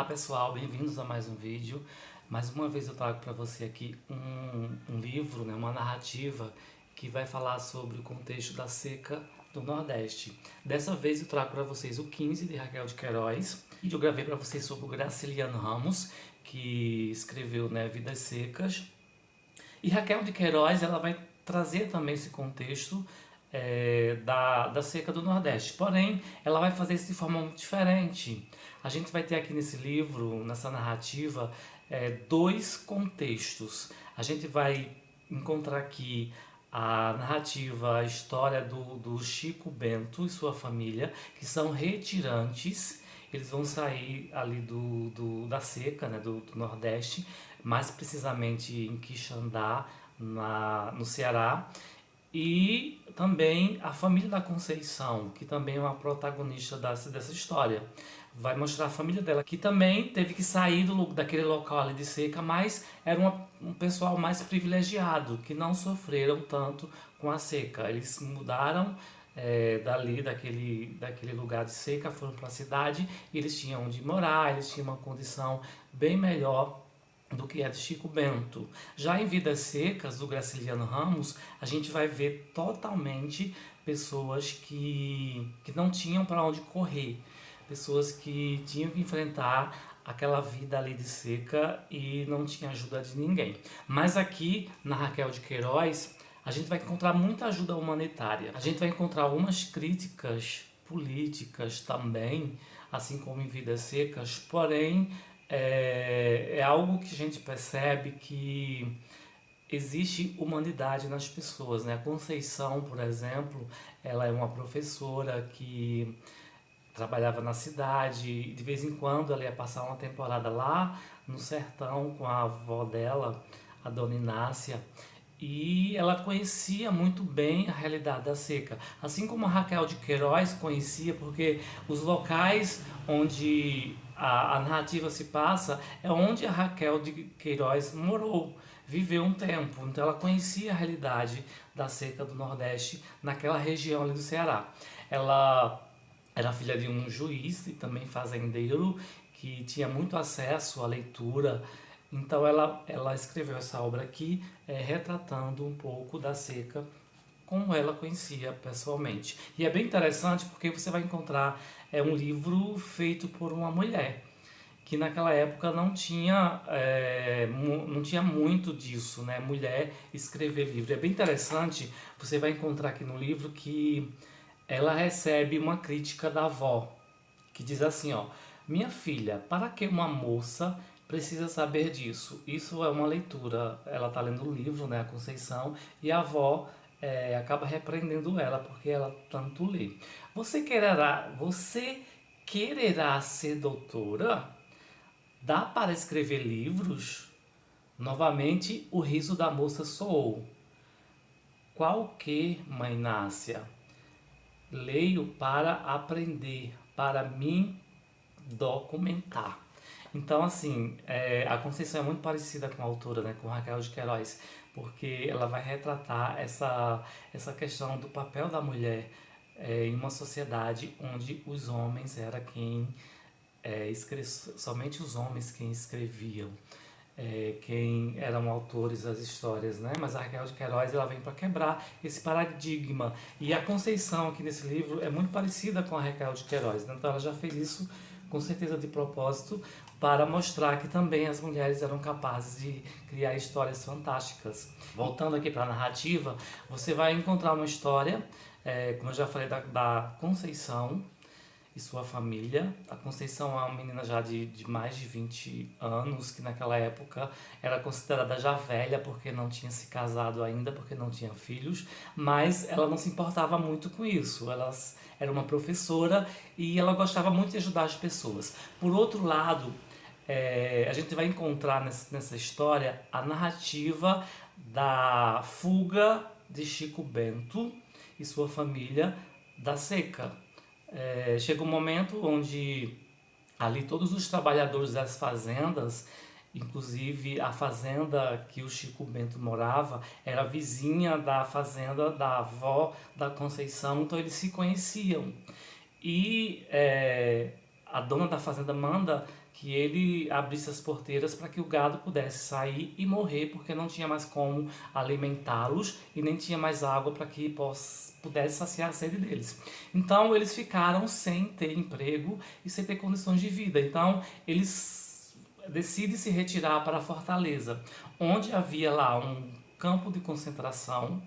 Olá pessoal, bem-vindos a mais um vídeo. Mais uma vez eu trago para você aqui um livro, né, uma narrativa que vai falar sobre o contexto da seca do Nordeste. Dessa vez eu trago para vocês o 15 de Raquel de Queiroz e eu gravei para vocês sobre o Graciliano Ramos, que escreveu, né, Vidas Secas. E Raquel de Queiroz ela vai trazer também esse contexto da seca do Nordeste. Porém, ela vai fazer isso de forma muito diferente. A gente vai ter aqui nesse livro, nessa narrativa, dois contextos. A gente vai encontrar aqui a narrativa, a história do Chico Bento e sua família, que são retirantes. Eles vão sair ali da seca, né, do Nordeste, mais precisamente em Quixandá, no Ceará. E também a família da Conceição, que também é uma protagonista dessa história. Vai mostrar a família dela, que também teve que sair daquele local ali de seca, mas era um pessoal mais privilegiado, que não sofreram tanto com a seca. Eles mudaram daquele lugar de seca, foram para a cidade e eles tinham onde morar, eles tinham uma condição bem melhor do que é de Chico Bento. Já em Vidas Secas, do Graciliano Ramos, a gente vai ver totalmente pessoas que não tinham para onde correr, pessoas que tinham que enfrentar aquela vida ali de seca e não tinha ajuda de ninguém. Mas aqui, na Raquel de Queiroz, a gente vai encontrar muita ajuda humanitária. A gente vai encontrar algumas críticas políticas também, assim como em Vidas Secas, porém é algo que a gente percebe que existe humanidade nas pessoas, né? A Conceição, por exemplo, ela é uma professora que trabalhava na cidade, de vez em quando ela ia passar uma temporada lá no sertão com a avó dela, a dona Inácia, e ela conhecia muito bem a realidade da seca, assim como a Raquel de Queiroz conhecia, porque os locais onde a narrativa se passa é onde a Raquel de Queiroz morou, viveu um tempo, então ela conhecia a realidade da seca do Nordeste naquela região ali do Ceará. Ela era filha de um juiz e também fazendeiro que tinha muito acesso à leitura. Então ela escreveu essa obra aqui, retratando um pouco da seca como ela conhecia pessoalmente. E é bem interessante porque você vai encontrar um livro feito por uma mulher, que naquela época não tinha muito disso, né? Mulher escrever livro. É bem interessante, você vai encontrar aqui no livro que ela recebe uma crítica da avó, que diz assim, ó: minha filha, para que uma moça precisa saber disso? Isso é uma leitura, ela está lendo o livro, né, a Conceição, e a avó acaba repreendendo ela porque ela tanto lê. Você quererá ser doutora? Dá para escrever livros? Novamente o riso da moça soou. Qual que, mãe Nácia? Leio para aprender, para me documentar. Então, assim, a Conceição é muito parecida com a autora, né, com Raquel de Queiroz, porque ela vai retratar essa questão do papel da mulher em uma sociedade onde os homens era quem somente os homens quem escreviam, quem eram autores das histórias, né? Mas a Raquel de Queiroz ela vem para quebrar esse paradigma, e a Conceição aqui nesse livro é muito parecida com a Raquel de Queiroz, né? Então ela já fez isso com certeza de propósito para mostrar que também as mulheres eram capazes de criar histórias fantásticas. Voltando aqui para a narrativa, você vai encontrar uma história, como eu já falei, da Conceição e sua família. A Conceição é uma menina já de mais de 20 anos, que naquela época era considerada já velha porque não tinha se casado ainda, porque não tinha filhos, mas ela não se importava muito com isso. Ela era uma professora e ela gostava muito de ajudar as pessoas. Por outro lado, a gente vai encontrar nessa história a narrativa da fuga de Chico Bento e sua família da seca. Chega um momento onde ali todos os trabalhadores das fazendas, inclusive a fazenda que o Chico Bento morava, era vizinha da fazenda da avó da Conceição, então eles se conheciam. E a dona da fazenda manda que ele abrisse as porteiras para que o gado pudesse sair e morrer, porque não tinha mais como alimentá-los e nem tinha mais água para que pudesse saciar a sede deles. Então eles ficaram sem ter emprego e sem ter condições de vida. Então eles decidem se retirar para a fortaleza, onde havia lá um campo de concentração,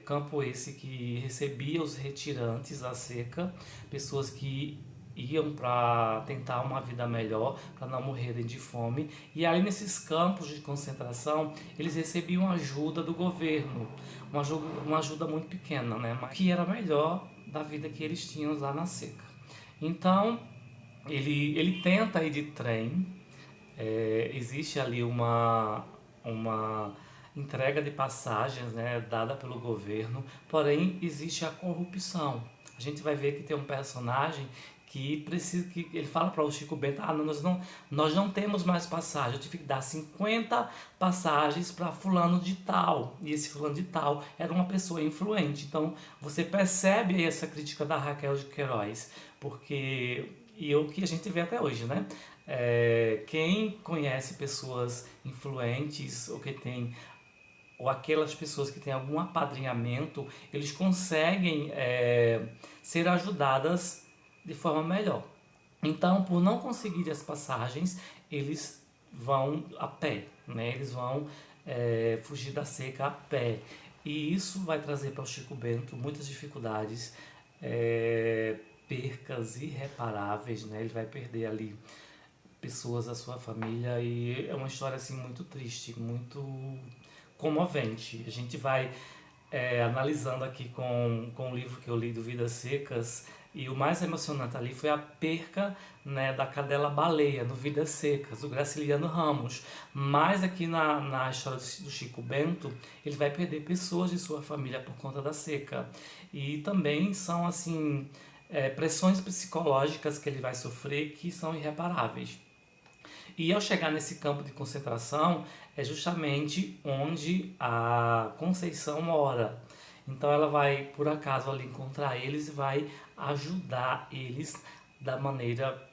campo esse que recebia os retirantes à seca, pessoas que iam para tentar uma vida melhor, para não morrerem de fome. E aí nesses campos de concentração, eles recebiam ajuda do governo, uma ajuda muito pequena, né? Mas que era melhor da vida que eles tinham lá na seca. Então, ele tenta ir de trem, existe ali uma entrega de passagens, né, dada pelo governo, porém existe a corrupção. A gente vai ver que tem um personagem que precisa, que ele fala para o Chico Bento: nós não temos mais passagem, eu tive que dar 50 passagens para fulano de tal, e esse fulano de tal era uma pessoa influente. Então você percebe aí essa crítica da Raquel de Queiroz, porque e o que a gente vê até hoje, né? Quem conhece pessoas influentes ou aquelas pessoas que têm algum apadrinhamento, eles conseguem ser ajudadas de forma melhor. Então, por não conseguir as passagens, eles vão a pé, né? Eles vão fugir da seca a pé. E isso vai trazer para o Chico Bento muitas dificuldades, percas irreparáveis, né? Ele vai perder ali pessoas da sua família e é uma história assim muito triste, muito comovente. A gente vai analisando aqui com o livro que eu li do Vidas Secas, e o mais emocionante ali foi a perca, né, da cadela baleia no Vidas Secas, do Graciliano Ramos. Mas aqui na história do Chico Bento, ele vai perder pessoas de sua família por conta da seca. E também são assim pressões psicológicas que ele vai sofrer que são irreparáveis. E ao chegar nesse campo de concentração, é justamente onde a Conceição mora. Então ela vai, por acaso, ali encontrar eles e vai ajudar eles da maneira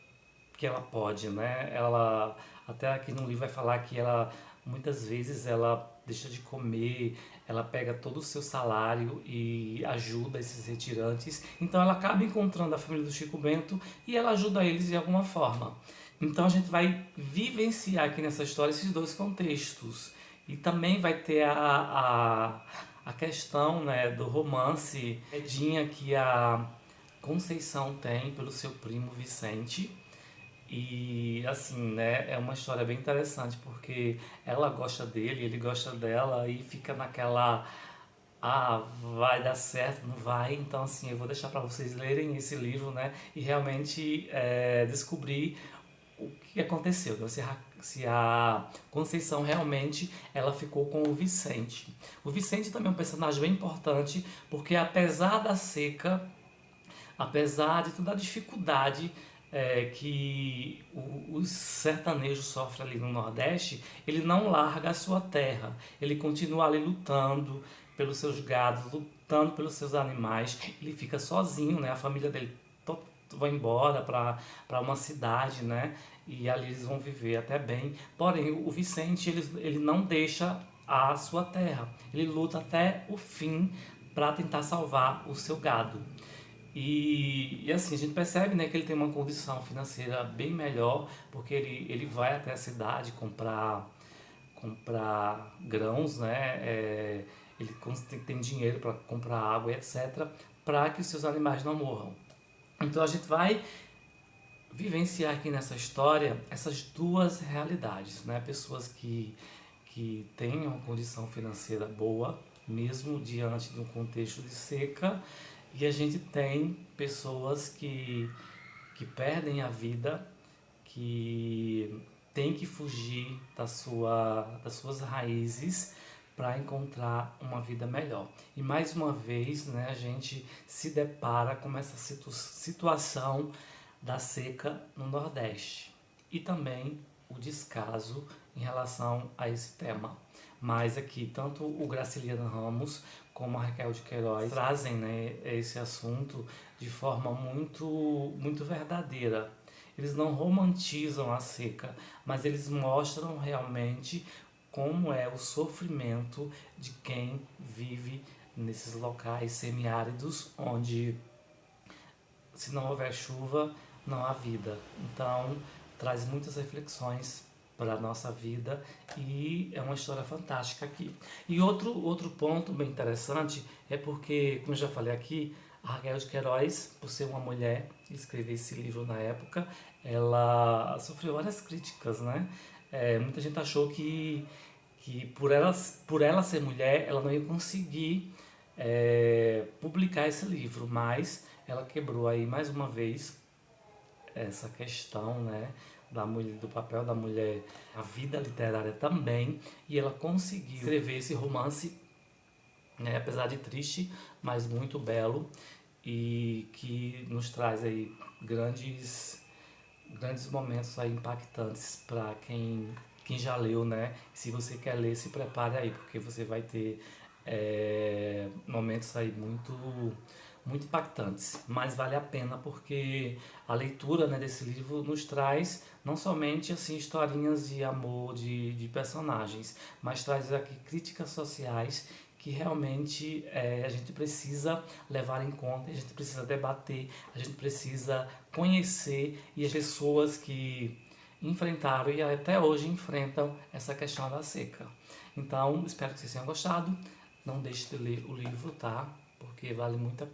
que ela pode, né? Ela, até aqui no livro vai falar que ela, muitas vezes, ela deixa de comer, ela pega todo o seu salário e ajuda esses retirantes. Então ela acaba encontrando a família do Chico Bento e ela ajuda eles de alguma forma. Então a gente vai vivenciar aqui nessa história esses dois contextos. E também vai ter a questão, né, do romance Edinha que a Conceição tem pelo seu primo Vicente. E assim, né, é uma história bem interessante porque ela gosta dele, ele gosta dela e fica naquela vai dar certo, não vai. Então assim, eu vou deixar para vocês lerem esse livro, né, e realmente descobrir o que aconteceu, né? Se a Conceição realmente ela ficou com o Vicente. O Vicente também é um personagem bem importante porque apesar da seca, apesar de toda a dificuldade que os sertanejos sofrem ali no Nordeste, ele não larga a sua terra. Ele continua ali lutando pelos seus gados, lutando pelos seus animais. Ele fica sozinho, né? A família dele vai embora para uma cidade, né? E ali eles vão viver até bem. Porém, o Vicente ele não deixa a sua terra. Ele luta até o fim para tentar salvar o seu gado. E assim, a gente percebe, né, que ele tem uma condição financeira bem melhor, porque ele vai até a cidade comprar grãos, né? Ele tem dinheiro para comprar água, etc., para que os seus animais não morram. Então a gente vai vivenciar aqui nessa história essas duas realidades, né? Pessoas que têm uma condição financeira boa, mesmo diante de um contexto de seca, e a gente tem pessoas que perdem a vida, que têm que fugir das suas raízes para encontrar uma vida melhor. E mais uma vez, né, a gente se depara com essa situação da seca no Nordeste e também o descaso em relação a esse tema. Mas aqui, tanto o Graciliano Ramos como a Raquel de Queiroz trazem, né, esse assunto de forma muito, muito verdadeira. eles não romantizam a seca, mas eles mostram realmente como é o sofrimento de quem vive nesses locais semiáridos, onde se não houver chuva, não há vida. Então, traz muitas reflexões para a nossa vida e é uma história fantástica aqui. E outro ponto bem interessante é porque, como eu já falei aqui, a Raquel de Queiroz, por ser uma mulher e escrever esse livro na época, ela sofreu várias críticas, né? Muita gente achou que por ela ser mulher, ela não ia conseguir publicar esse livro, mas ela quebrou aí mais uma vez essa questão, né, da mulher, do papel da mulher, a vida literária também, e ela conseguiu escrever esse romance, né, apesar de triste, mas muito belo e que nos traz aí grandes momentos aí impactantes para quem já leu, né? Se você quer ler, se prepare aí, porque você vai ter momentos aí muito impactantes, mas vale a pena porque a leitura, né, desse livro nos traz não somente assim historinhas de amor de personagens, mas traz aqui críticas sociais que realmente a gente precisa levar em conta, a gente precisa debater, a gente precisa conhecer e as pessoas que enfrentaram e até hoje enfrentam essa questão da seca. Então, espero que vocês tenham gostado. Não deixe de ler o livro, tá? Porque vale muito a pena.